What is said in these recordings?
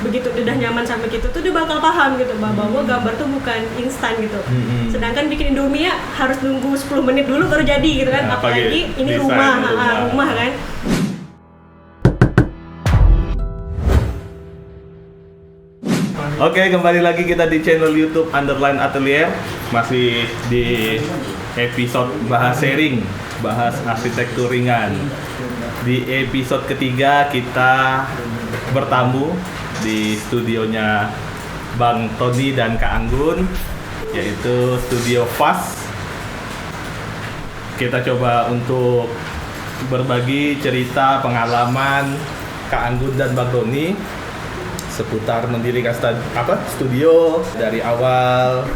begitu udah nyaman sama kita tuh dia bakal paham gitu bahwa gambar tuh bukan instan gitu. Sedangkan bikin Indomie ya harus nunggu 10 menit dulu baru jadi gitu kan. Nah, apalagi ini rumah kan. Oke, kembali lagi kita di channel YouTube Underline Atelier. Masih di episode bahas sharing, bahas arsitektur ringan. Di episode ketiga kita bertamu di studionya Bang Tony dan Kak Anggun, yaitu Studio Fast. Kita coba untuk berbagi cerita pengalaman Kak Anggun dan Bang Tony seputar mendirikan studio dari awal,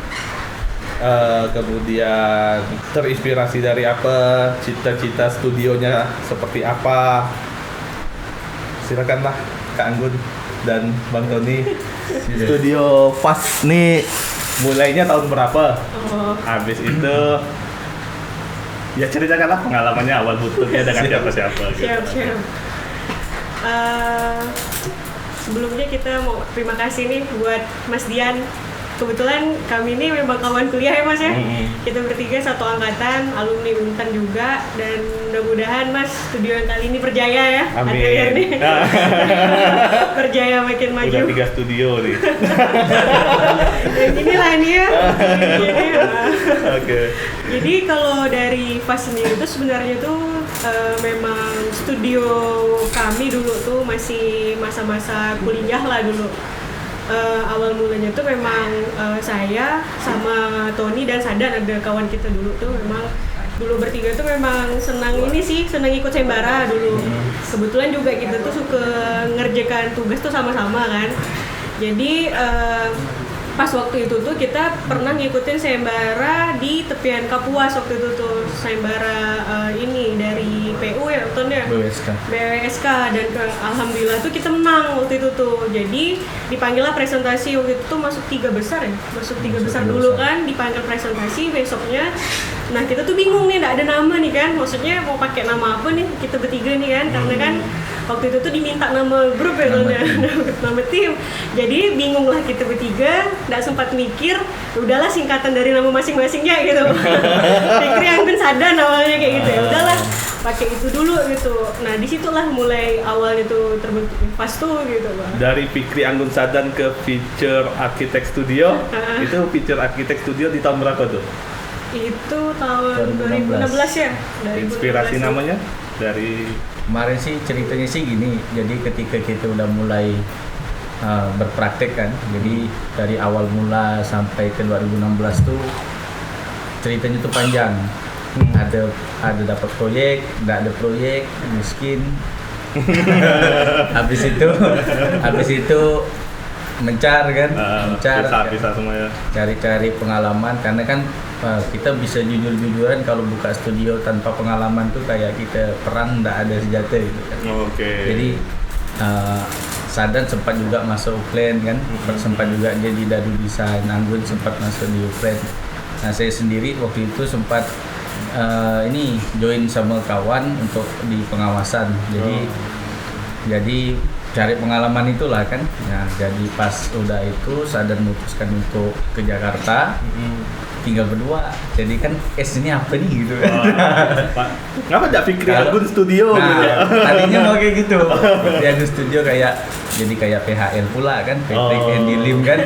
kemudian terinspirasi dari apa, cita-cita studionya seperti apa. Silakanlah Kak Anggun dan Bang Tony. Studio Fast nih mulainya tahun berapa? Habis itu ya ceritakanlah pengalamannya awal bentuknya dengan siapa-siapa. Siap. Sebelumnya kita mau terima kasih nih buat Mas Dian. Kebetulan kami ini memang kawan kuliah ya Mas ya. Kita bertiga satu angkatan, alumni Untan juga, dan mudah-mudahan Mas studio yang kali ini berjaya ya. Amin. Berjaya makin maju. Udah 3 studio nih. Inilah nih ya. Oke. Jadi kalau dari Fast sendiri itu sebenarnya tuh memang studio kami dulu tuh masih masa-masa kuliah lah dulu. Awal mulanya tuh memang saya sama Tony dan Sadan, ada kawan kita dulu tuh memang dulu bertiga tuh memang senang ikut sembara dulu. Kebetulan juga kita tuh suka ngerjakan tugas tuh sama-sama kan. Jadi pas waktu itu tuh kita pernah ngikutin sembara di tepian Kapuas waktu itu tuh, sembara ini dari PU ya waktu BWSK, dan alhamdulillah tuh kita menang waktu itu tuh. Jadi dipanggillah presentasi waktu itu tuh masuk 3 besar dulu kan, dipanggil presentasi besoknya. Nah kita tuh bingung nih, nggak ada nama nih kan, maksudnya mau pakai nama apa nih kita bertiga nih kan, karena kan waktu itu tuh diminta nama grup ya, nama tim. Jadi bingung lah kita bertiga, nggak sempat mikir, udahlah singkatan dari nama masing-masingnya gitu. Fikri Anggun Sadan awalnya kayak gitu ya, udahlah pakai itu dulu gitu. Nah disitulah mulai awal itu terbentuk Fast tuh gitu Bang. Dari Fikri Anggun Sadan ke Future Architect Studio, itu Future Architect Studio di tahun berapa tuh? Itu tahun 2016 ya. Inspirasi namanya dari kemarin sih ceritanya sih gini, jadi ketika kita udah mulai berpraktek kan, jadi dari awal mula sampai ke 2016 tuh ceritanya tuh panjang. Ada dapat proyek, nggak ada proyek, miskin. habis itu mencar kan, bisa semuanya. Cari pengalaman, karena kan kita bisa jujur-jujuran kalau buka studio tanpa pengalaman tuh kayak kita perang nggak ada senjata gitu kan. Jadi Sadan sempat juga masuk Upland kan, sempat juga dia di Dadu Desain, Anggun sempat masuk di Upland. Nah saya sendiri waktu itu sempat join sama kawan untuk di pengawasan. Jadi cari pengalaman itulah kan. Nah, jadi pas udah itu Sadan memutuskan untuk ke Jakarta. Tinggal berdua. Jadi kan ini apa nih gitu kan. Ngapa enggak Fikri Anggun Studio gitu ya? Tadinya mau kayak gitu. Fikri Anggun Studio kayak PHL pula kan, Patrick Andy Lim kan.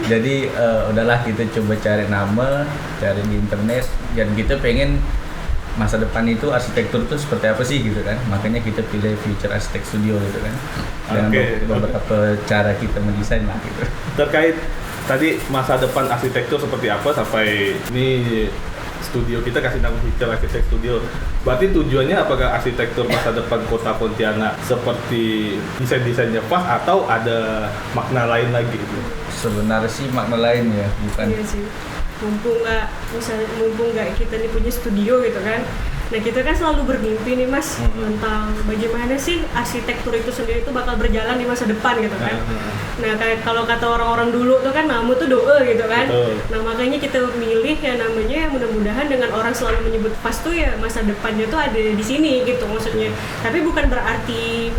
Jadi udahlah kita coba cari nama, cari di internet, dan kita pengen masa depan itu arsitektur itu seperti apa sih gitu kan, makanya kita pilih Future Architect Studio gitu kan, dengan beberapa cara kita mendesain lah gitu. Terkait tadi masa depan arsitektur seperti apa, sampai ini studio kita kasih nama Future Architect Studio, berarti tujuannya apakah arsitektur masa depan kota Pontianak seperti desain-desainnya Fast atau ada makna lain lagi gitu? Sebenarnya sih makna lain ya, bukan. Iya sih. Mumpung nggak kita nih punya studio gitu kan. Nah kita kan selalu bermimpi nih Mas tentang bagaimana sih arsitektur itu sendiri itu bakal berjalan di masa depan gitu kan. Nah kayak kalau kata orang-orang dulu tuh kan namu tuh doa gitu kan. Nah makanya kita milih yang namanya mudah-mudahan dengan orang selalu menyebut Fast tuh ya masa depannya tuh ada di sini gitu maksudnya. Tapi bukan berarti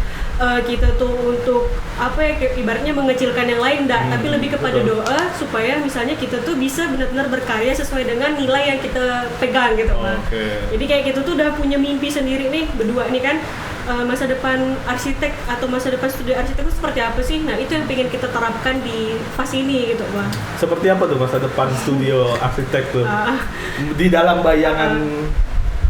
kita tuh untuk apa ya, kayak ibaratnya mengecilkan yang lain enggak, tapi lebih kepada doa supaya misalnya kita tuh bisa benar-benar berkarya sesuai dengan nilai yang kita pegang gitu Pak. Jadi kayak kita tuh udah punya mimpi sendiri nih berdua nih kan, masa depan arsitek atau masa depan studio arsitek itu seperti apa sih? Nah itu yang pengen kita terapkan di fase ini gitu Pak. Seperti apa tuh masa depan studio arsitek tuh? Di dalam bayangan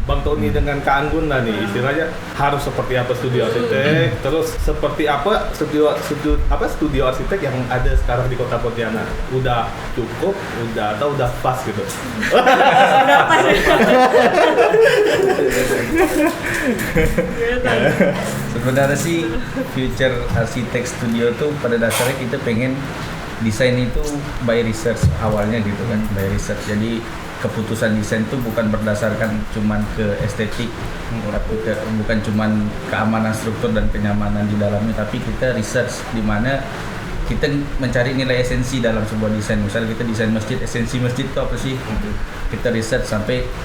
Bang Tony dengan Kak Anggun lah nih, istilahnya harus seperti apa studio arsitek, terus seperti apa studio arsitek yang ada sekarang di Kota Pontianak. Udah cukup, atau udah pas gitu? Udah pas. Sebenarnya sih future arsitek studio tuh pada dasarnya kita pengen desain itu by research awalnya gitu kan, by research. Jadi keputusan desain itu bukan berdasarkan cuman ke estetik, tapi bukan cuman keamanan struktur dan kenyamanan di dalamnya, tapi kita research di mana kita mencari nilai esensi dalam sebuah desain. Misalnya kita desain masjid, esensi masjid itu apa sih? Kita research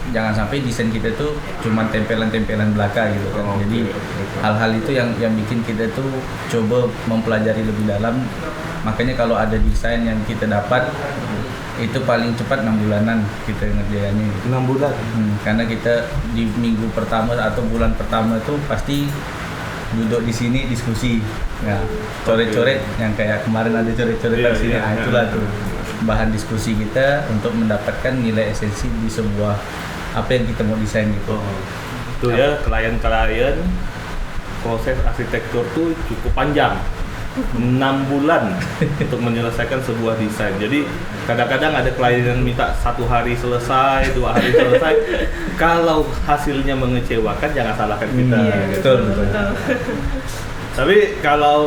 jangan sampai desain kita tuh cuman tempelan-tempelan belaka gitu kan. Jadi hal-hal itu yang bikin kita tuh coba mempelajari lebih dalam. Makanya kalau ada desain yang kita dapat itu paling cepat 6 bulanan kita ngerjainnya. 6 bulan? Karena kita di minggu pertama atau bulan pertama tuh pasti duduk di sini diskusi. Ya, coret-coret yang kayak kemarin ada coret-coret di sini. Nah, itulah tuh bahan diskusi kita untuk mendapatkan nilai esensi di sebuah apa yang kita mau desain gitu. Itu ya, klien-klien proses arsitektur tuh cukup panjang. 6 bulan untuk menyelesaikan sebuah desain. Jadi kadang-kadang ada klien yang minta 1 hari selesai, 2 hari selesai. Kalau hasilnya mengecewakan jangan salahkan kita. Betul. Tapi kalau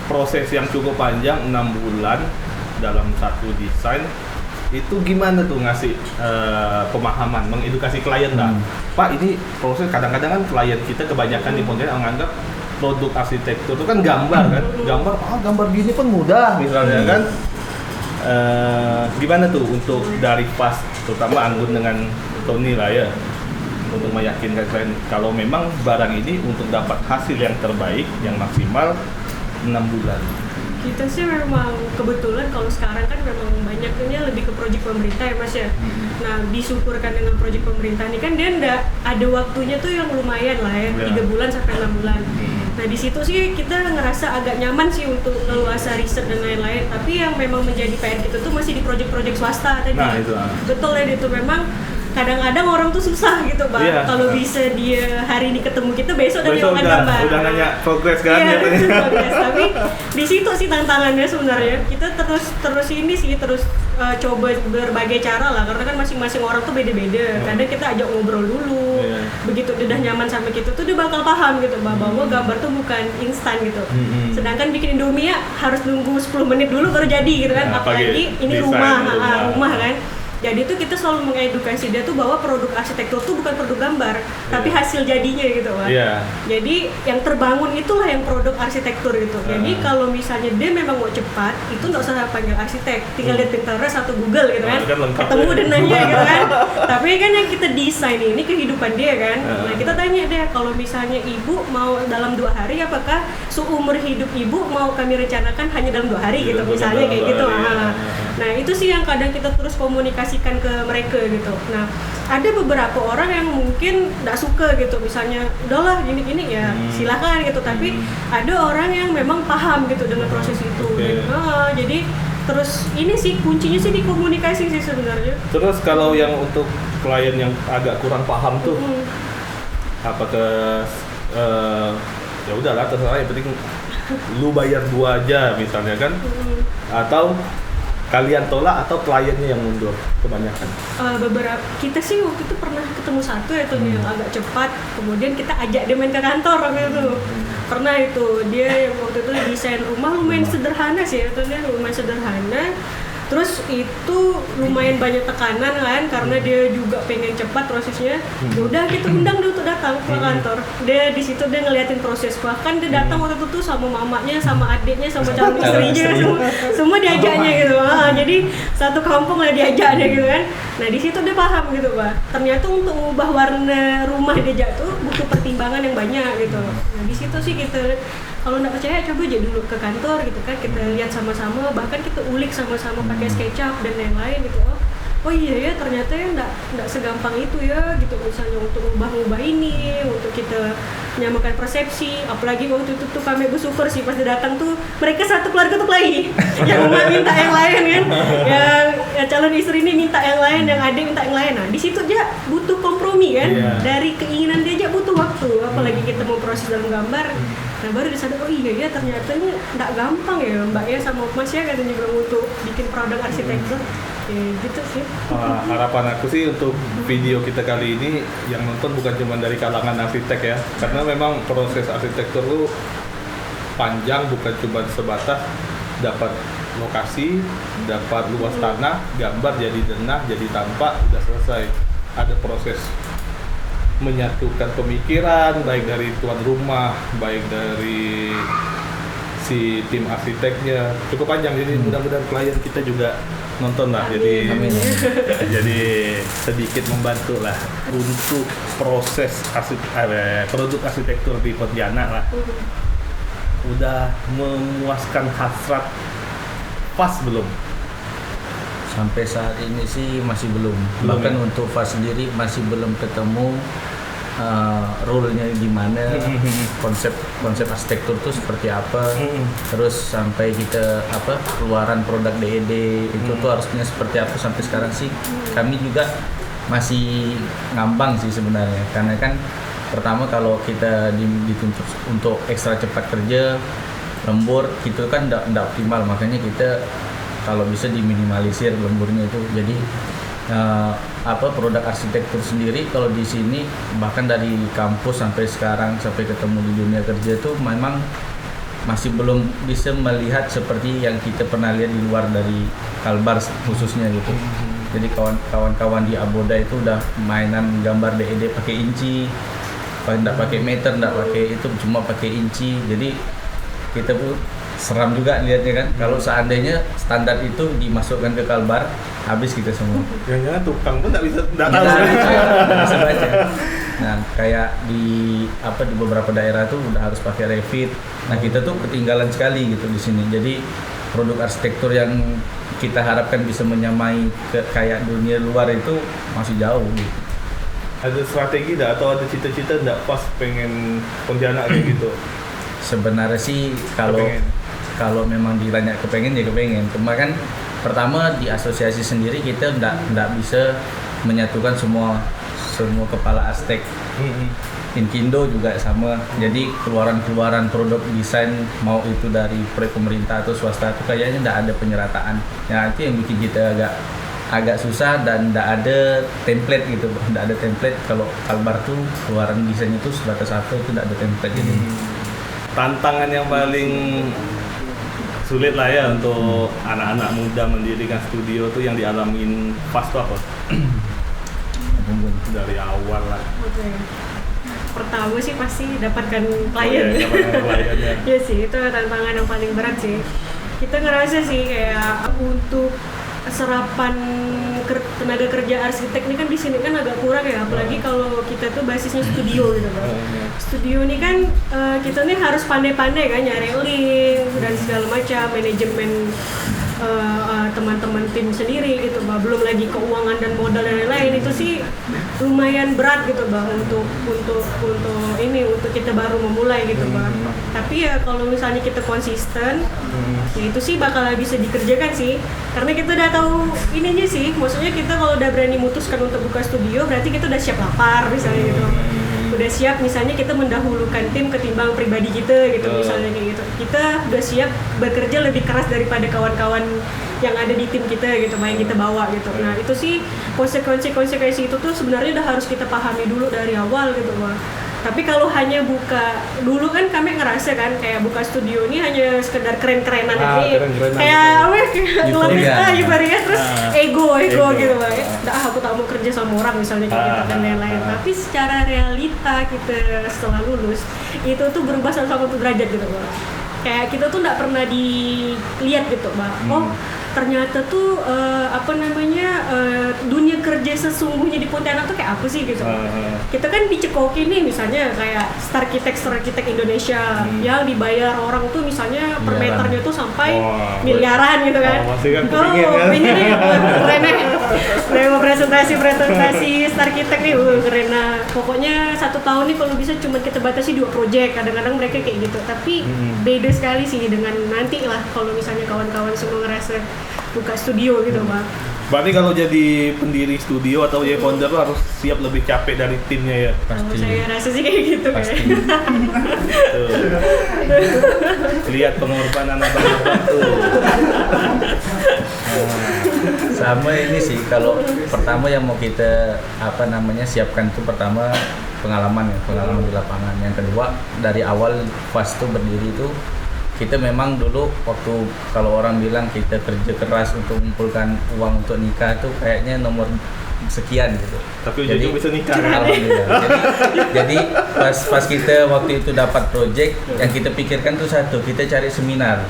proses yang cukup panjang 6 bulan dalam satu desain, itu gimana tuh ngasih pemahaman, mengedukasi klien lah. Pak, ini proses kadang-kadang kan klien kita kebanyakan di Pontianak menganggap produk arsitektur itu kan gambar kan, gambar gini pun mudah misalnya kan. Gimana tuh untuk dari pas, terutama Anggun dengan Tony lah ya, untuk meyakinkan klien kalau memang barang ini untuk dapat hasil yang terbaik, yang maksimal 6 bulan. Kita sih memang kebetulan kalau sekarang kan memang banyaknya lebih ke proyek pemerintah ya Mas ya. Nah disyukurkan dengan proyek pemerintah ini kan dia ndak ada waktunya tuh yang lumayan lah ya, 3 bulan sampai 6 bulan. Nah di situ sih kita ngerasa agak nyaman sih untuk leluasa riset dan lain-lain. Tapi yang memang menjadi PR kita tuh masih di proyek-proyek swasta tadi. Nah itu. Betul ya, itu memang kadang-kadang orang tuh susah gitu Bang. Kalau bisa dia hari ini ketemu kita, besok udah gambar. Udah nanya progres kan? Iya, progres. Tapi di situ sih tantangannya sebenarnya. Kita terus ini sih coba berbagai cara lah, karena kan masing-masing orang tuh beda-beda. Kadang kita ajak ngobrol dulu. Begitu dia udah nyaman sama kita tuh dia bakal paham gitu bahwa gambar tuh bukan instan gitu. Sedangkan bikin Indomie ya harus nunggu 10 menit dulu baru jadi gitu kan. Apalagi ini rumah kan. Jadi itu kita selalu mengedukasi dia tuh bahwa produk arsitektur tuh bukan produk gambar, tapi hasil jadinya gitu kan. Jadi yang terbangun itulah yang produk arsitektur gitu. Jadi kalau misalnya dia memang mau cepat, itu nggak usah panggil arsitek, tinggal lihat Pinterest atau Google gitu kan, ketemu dan nanya gitu kan. Tapi kan yang kita desain ini kehidupan dia kan. Nah kita tanya dia, kalau misalnya ibu mau dalam 2 hari, apakah seumur hidup ibu mau kami rencanakan hanya dalam 2 hari gitu, misalnya kayak gitu. Nah itu sih yang kadang kita terus komunikasikan ke mereka gitu. Nah ada beberapa orang yang mungkin nggak suka gitu, misalnya udahlah gini-gini ya silakan gitu. Tapi ada orang yang memang paham gitu dengan proses itu. Jadi terus ini sih kuncinya sih di komunikasi sih sebenarnya. Terus kalau yang untuk klien yang agak kurang paham tuh, apakah ya udahlah terserah, yang penting lu bayar 2 aja misalnya kan, atau kalian tolak atau kliennya yang mundur kebanyakan? Beberapa kita sih waktu itu pernah ketemu satu ya tuh yang agak cepat, kemudian kita ajak dia main ke kantor waktu itu. Pernah itu dia yang waktu itu desain rumah lumayan sederhana sih, itu dia lumayan sederhana. Terus itu lumayan banyak tekanan kan, karena dia juga pengen cepat prosesnya. Ya udah kita undang dia untuk datang ke kantor. Dia di situ dia ngeliatin proses. Bahkan dia datang waktu itu tuh sama mamanya, sama adiknya, sama calon istrinya, semua diajaknya gitu. Jadi satu kampung lah diajaknya gitu kan. Nah di situ dia paham gitu Pak. Ternyata untuk mengubah warna rumah dia tuh butuh pertimbangan yang banyak gitu. Nah di situ sih kita, kalau nggak percaya coba aja dulu ke kantor gitu kan, kita lihat sama-sama, bahkan kita ulik sama-sama pakai SketchUp dan lain-lain gitu. Oh iya ya, ternyata ya nggak segampang itu ya gitu, misalnya untuk ubah-ubah ini, untuk kita menyamakan persepsi. Apalagi waktu itu tuh kami bersyukur sih pas dia datang tuh mereka satu keluarga tuh lagi yang emak minta yang lain kan, yang calon istri ini minta yang lain, yang adik minta yang lain. Nah di situ dia butuh kompromi kan, dari keinginan dia aja butuh waktu, apalagi kita mau proses dalam gambar. Nah baru disadar, oh iya ya ternyata ini nggak gampang ya Mbak ya sama Mas ya katanya bilang untuk bikin produk arsitektur. Gitu sih. Harapan aku sih untuk video kita kali ini yang nonton bukan cuma dari kalangan arsitek ya, karena memang proses arsitektur itu panjang, bukan cuma sebatas dapat lokasi, dapat luas tanah, gambar jadi denah, jadi tampak, udah selesai. Ada proses menyatukan pemikiran, baik dari tuan rumah, baik dari si tim arsiteknya, cukup panjang. Jadi mudah-mudahan klien kita juga nonton lah. Amin. Jadi sedikit membantu lah untuk proses produk arsitektur di Pontianak lah. Udah memuaskan hasrat pas belum? Sampai saat ini sih masih belum. Bahkan untuk Fas sendiri masih belum ketemu role-nya gimana, konsep arsitektur itu seperti apa, terus sampai kita keluaran produk DED itu tuh harusnya seperti apa. Sampai sekarang sih kami juga masih ngambang sih sebenarnya, karena kan pertama kalau kita dituntut untuk ekstra cepat kerja, lembur gitu kan enggak optimal, makanya kita kalau bisa diminimalisir lemburnya itu. Jadi produk arsitektur sendiri kalau di sini bahkan dari kampus sampai sekarang sampai ketemu di dunia kerja itu memang masih belum bisa melihat seperti yang kita pernah lihat di luar dari Kalbar khususnya gitu. Jadi kawan-kawan di Aboda itu udah mainan gambar DED pakai inci, nggak pakai meter, nggak pakai itu, cuma pakai inci. Jadi kita pun seram juga lihatnya kan. Kalau seandainya standar itu dimasukkan ke Kalbar, habis kita semua. Jangan-jangan tukang pun nggak bisa tahu. Bisa baca. Nah, kayak di beberapa daerah tuh udah harus pakai Revit. Nah, kita tuh ketinggalan sekali gitu di sini. Jadi produk arsitektur yang kita harapkan bisa menyamai kayak dunia luar itu masih jauh gitu. Ada strategi nggak atau ada cita-cita nggak pas pengen Pontianak kayak gitu? Sebenarnya sih kalau memang ditanya kepengen ya kepengen. Cuma kan pertama di asosiasi sendiri kita nggak bisa menyatukan semua kepala arsitek. Inkindo juga sama. Jadi keluaran produk desain mau itu dari proyek pemerintah atau swasta itu kayaknya nggak ada penyerataan. Nah itu yang bikin kita agak susah dan nggak ada template gitu. Nggak ada template. Kalau Kalbar tuh keluaran desain itu sebatas apa itu nggak ada template gitu. Tantangan yang paling sulit lah ya untuk anak-anak muda mendirikan studio tuh yang dialamin pas tuh apa? Dari awal lah. Pertama sih pasti dapatkan klien. Ya sih, itu tantangan yang paling berat sih. Kita ngerasa sih kayak untuk serapan tenaga kerja arsitek ini kan di sini kan agak kurang ya, apalagi kalau kita tuh basisnya studio gitu kan. Studio ini kan kita nih harus pandai-pandai kan nyari link dan segala macam, manajemen teman-teman tim sendiri gitu Bah. Belum lagi keuangan dan modal dan lain-lain, itu sih lumayan berat gitu Bah untuk kita baru memulai gitu Bah. Tapi ya kalau misalnya kita konsisten, ya itu sih bakal bisa dikerjakan sih. Karena kita udah tahu ininya sih, maksudnya kita kalau udah berani memutuskan untuk buka studio berarti kita udah siap lapar misalnya gitu. Udah siap misalnya kita mendahulukan tim ketimbang pribadi kita gitu misalnya kayak gitu. Kita udah siap bekerja lebih keras daripada kawan-kawan yang ada di tim kita gitu, yang kita bawa gitu. Nah itu sih konsekuensi itu tuh sebenarnya udah harus kita pahami dulu dari awal gitu Wah. Tapi kalau hanya buka, dulu kan kami ngerasa kan kayak buka studio ini hanya sekedar keren-kerenan aja. Keren-kerenan Kayak apa ya, kayak ngelamar Iya. ibaratnya terus ego Ego. gitu Bang. Aku tak mau kerja sama orang misalnya kayak gitu dan lain-lain. Tapi secara realita kita setelah lulus itu tuh berubah 180 derajat gitu Bang. Kayak kita tuh nggak pernah dilihat gitu Bang. Oh ternyata tuh dunia kerja sesungguhnya di Pontianak tuh kayak apa sih gitu. Kita kan dicekoki nih misalnya kayak star arsitek Indonesia yang dibayar orang tuh misalnya per meternya tuh sampai miliaran gitu kan. Masih kan kepingin kan. Ini nih keren nih. Udah presentasi star arsitek nih keren. Nah, pokoknya 1 tahun nih kalau bisa cuma kita batasi 2 project. Kadang-kadang mereka kayak gitu. Tapi beda sekali sih dengan nanti lah kalau misalnya kawan-kawan semua ngerasa buka studio gitu Bang. Berarti kalau jadi pendiri studio atau jadi founder lo harus siap lebih capek dari timnya ya. Kalau Pasti. saya rasa sih kayak gitu Pasti. Tuh. Lihat pengorbanan abang-abang tuh. Sama ini sih, kalau pertama yang mau kita siapkan tuh pertama pengalaman di lapangan. Yang kedua dari awal pas tuh berdiri tuh kita memang dulu waktu kalau orang bilang kita kerja keras untuk mengumpulkan uang untuk nikah tuh kayaknya nomor sekian gitu. Tapi ujung-ujung bisa nikah kan? Alhamdulillah. Jadi pas kita waktu itu dapat project, yang kita pikirkan tuh satu, kita cari seminar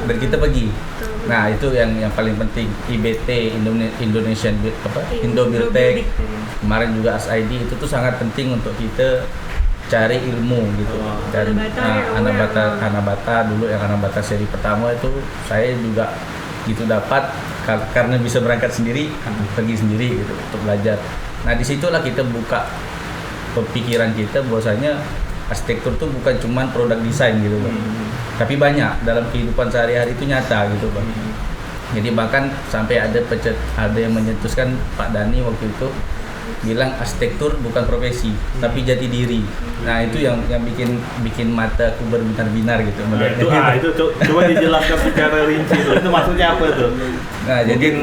dan kita pergi. Nah itu yang paling penting. IBT Indonesian Indo Buildtech, kemarin juga ASID itu tuh sangat penting untuk kita cari ilmu gitu. Dan Hanabata dulu yang Hanabata seri pertama itu saya juga gitu dapat karena bisa berangkat sendiri, pergi sendiri gitu untuk belajar. Nah disitulah kita buka pemikiran kita bahwasanya arsitektur tuh bukan cuma produk desain gitu Bang. Tapi banyak dalam kehidupan sehari-hari itu nyata gitu Bang. Jadi bahkan sampai ada yang menyetuskan Pak Dani waktu itu bilang arsitektur bukan profesi tapi jati diri. Nah itu yang bikin mataku berbinar-binar gitu. Nah, itu coba dijelaskan secara rinci tuh. Itu maksudnya apa tuh? Nah Mungkin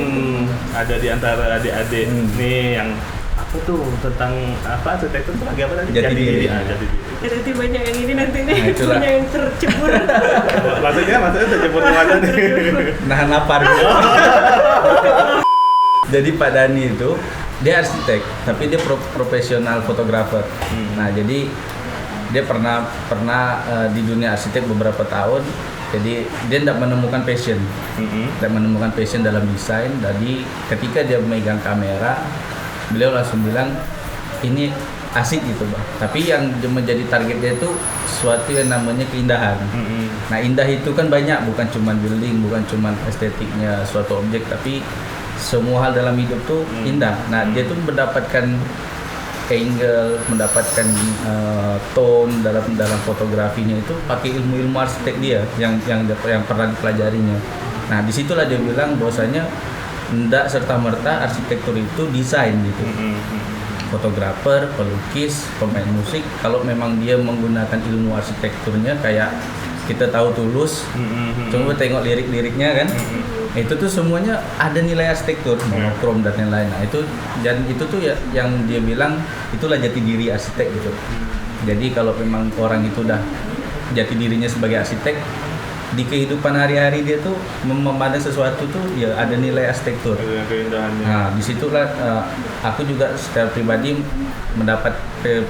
ada di antara adik-adik nih yang apa tuh tentang apa arsitektur itu lagi apa tadi? Jati diri. Jati diri. Ya, nanti banyak yang ini nanti nih, Nah, itulah. banyak yang tercebur. Maksudnya terjebur kemana nih? nahan lapar gitu. Jadi Pak Dani itu dia arsitek tapi dia profesional fotografer. Nah jadi dia pernah di dunia arsitek beberapa tahun. Jadi dia tidak menemukan passion, dalam desain. Jadi ketika dia memegang kamera, beliau langsung bilang ini asik gitu Bang. Tapi yang menjadi targetnya itu sesuatu yang namanya keindahan. Nah indah itu kan banyak, bukan cuma building, bukan cuma estetiknya suatu objek, tapi semua hal dalam hidup tuh indah. Nah dia tuh mendapatkan angle, mendapatkan tone dalam fotografinya itu pakai ilmu arsitek dia yang pernah dipelajarinya. Nah disitulah dia bilang bahwasanya tidak serta-merta arsitektur itu desain gitu. Fotografer, pelukis, pemain musik, kalau memang dia menggunakan ilmu arsitekturnya kayak kita tahu Tulus, coba tengok lirik-liriknya kan, itu tuh semuanya ada nilai arsitektur, monokrom dan lain-lain. Nah itu tuh ya yang dia bilang itulah jati diri arsitek gitu. Jadi kalau memang orang itu udah jati dirinya sebagai arsitek, di kehidupan hari-hari dia tuh memandang sesuatu tuh ya ada nilai arsitektur. Keindahannya. Nah disitulah aku juga secara pribadi mendapat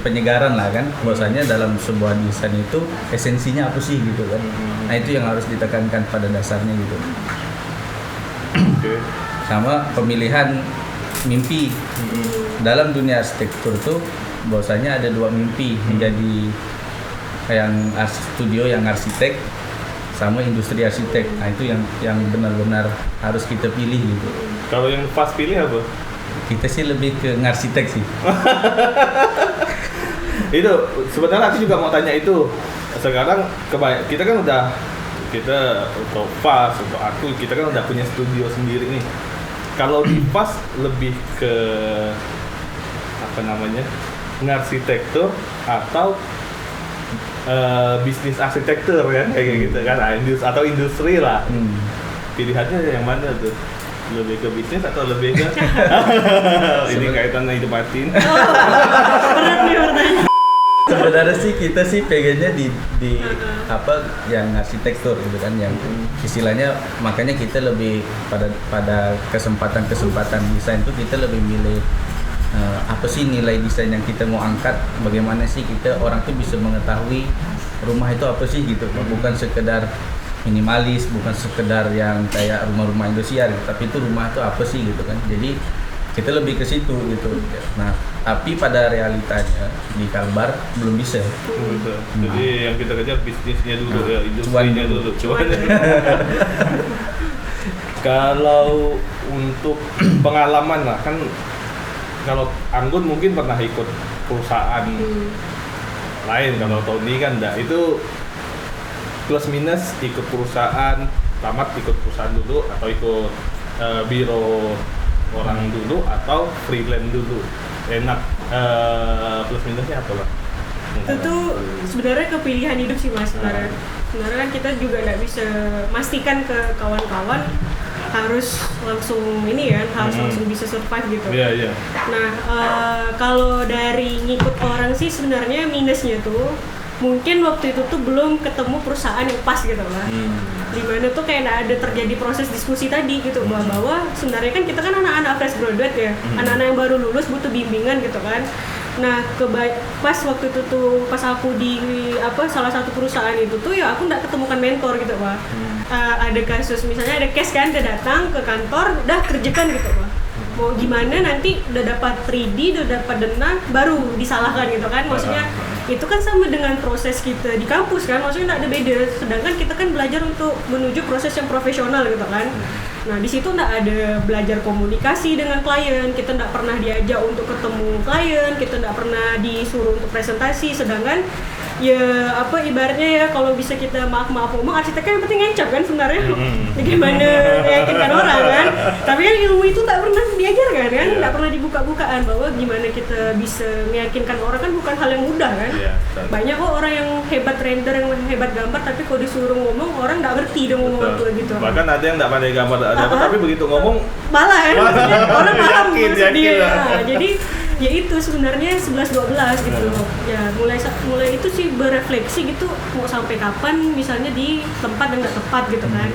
penyegaran lah kan, bahwasanya dalam sebuah desain itu esensinya apa sih gitu kan. Nah itu yang harus ditekankan pada dasarnya gitu. Sama pemilihan mimpi dalam dunia arsitektur tuh bahwasanya ada 2 mimpi menjadi yang studio yang arsitek sama industri arsitek. Nah itu yang benar-benar harus kita pilih gitu. Kalau yang pas pilih apa? Kita sih lebih ke ngarsitek sih. Itu sebenarnya aku juga mau tanya itu. Sekarang kita kan udah untuk PAS, untuk aku kita kan udah punya studio sendiri nih. Kalau di PAS lebih ke apa namanya? Ngarsitektur atau bisnis arsitektur kan kayak gitu kan, atau industri lah. Pilihannya yang mana tuh? Lebih ke bisnis atau lebih ke ini kaitan hidup batin? Berat nih pertanyaan. Sebenarnya sih kita sih pengennya di apa yang arsitektur gitu kan, yang istilahnya makanya kita lebih pada kesempatan desain tuh kita lebih milih apa sih nilai desain yang kita mau angkat, bagaimana sih kita orang tuh bisa mengetahui rumah itu apa sih gitu, bukan sekedar minimalis, bukan sekedar yang kayak rumah-rumah Indosiar gitu, tapi itu rumah itu apa sih gitu kan. Jadi kita lebih ke situ gitu. Nah, tapi pada realitanya di Kalbar belum bisa. Jadi yang kita kejar bisnisnya dulu, ya, industrinya dulu. Kalau untuk pengalaman lah kan, kalau Anggun mungkin pernah ikut perusahaan lain, kalau Tony kan enggak. Itu plus minus ikut perusahaan, tamat ikut perusahaan dulu atau ikut biro orang dulu atau freelance dulu. Enak plus minusnya apa lah? Itu tuh sebenarnya kepilihan hidup sih Mas sebenarnya. Sebenarnya kan kita juga nggak bisa pastikan ke kawan-kawan harus langsung ini ya, harus langsung bisa survive gitu. Iya. Nah, kalau dari ngikut orang sih sebenarnya minusnya tuh mungkin waktu itu tuh belum ketemu perusahaan yang pas gitu lah. Dimana tuh kayak nggak ada terjadi proses diskusi tadi gitu, bahwa sebenarnya kan kita kan anak-anak fresh graduate ya, anak-anak yang baru lulus butuh bimbingan gitu kan. Nah, pas waktu itu tuh pas aku di salah satu perusahaan itu tuh ya aku nggak ketemukan mentor gitu Pak. Ada kasus misalnya ada case kan, dia datang ke kantor, udah kerjakan gitu Pak. Mau gimana nanti udah dapat 3D, udah dapat dana, baru disalahkan gitu kan. Maksudnya itu kan sama dengan proses kita di kampus kan, maksudnya nggak ada beda. Sedangkan kita kan belajar untuk menuju proses yang profesional gitu kan. Nah di situ nggak ada belajar komunikasi dengan klien, kita nggak pernah diajak untuk ketemu klien, kita nggak pernah disuruh untuk presentasi. Sedangkan ya ibaratnya ya kalau bisa kita maaf ngomong, arsiteknya yang penting ngecap kan sebenarnya. Gimana meyakinkan orang kan, tapi kan ilmu itu tak pernah diajarkan kan, nggak pernah dibuka-bukaan bahwa gimana kita bisa meyakinkan orang kan bukan hal yang mudah kan. Banyak kok orang yang hebat render, yang hebat gambar, tapi kalau disuruh ngomong orang nggak ngerti dia ngomong apa gitu. Bahkan ada yang nggak pandai gambar, tapi begitu ngomong malah kan, orang paham maksud dia. Nah, jadi ya itu sebenarnya 11-12 gitu. Ya mulai itu sih berefleksi gitu, mau sampai kapan misalnya di tempat yang nggak tepat gitu kan.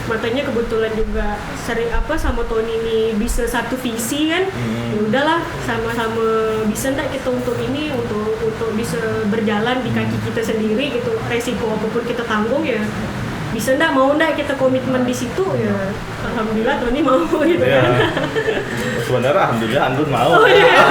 Makanya kebetulan juga sering sama Tony ini bisa satu visi kan. Ya udahlah, sama-sama bisa enggak kita untuk bisa berjalan di kaki kita sendiri gitu. Resiko apapun kita tanggung ya. Bisa mau enggak kita komitmen di situ ya. Alhamdulillah Tony mau gitu kan. Sebenarnya alhamdulillah Anggun mau. Oh, iya.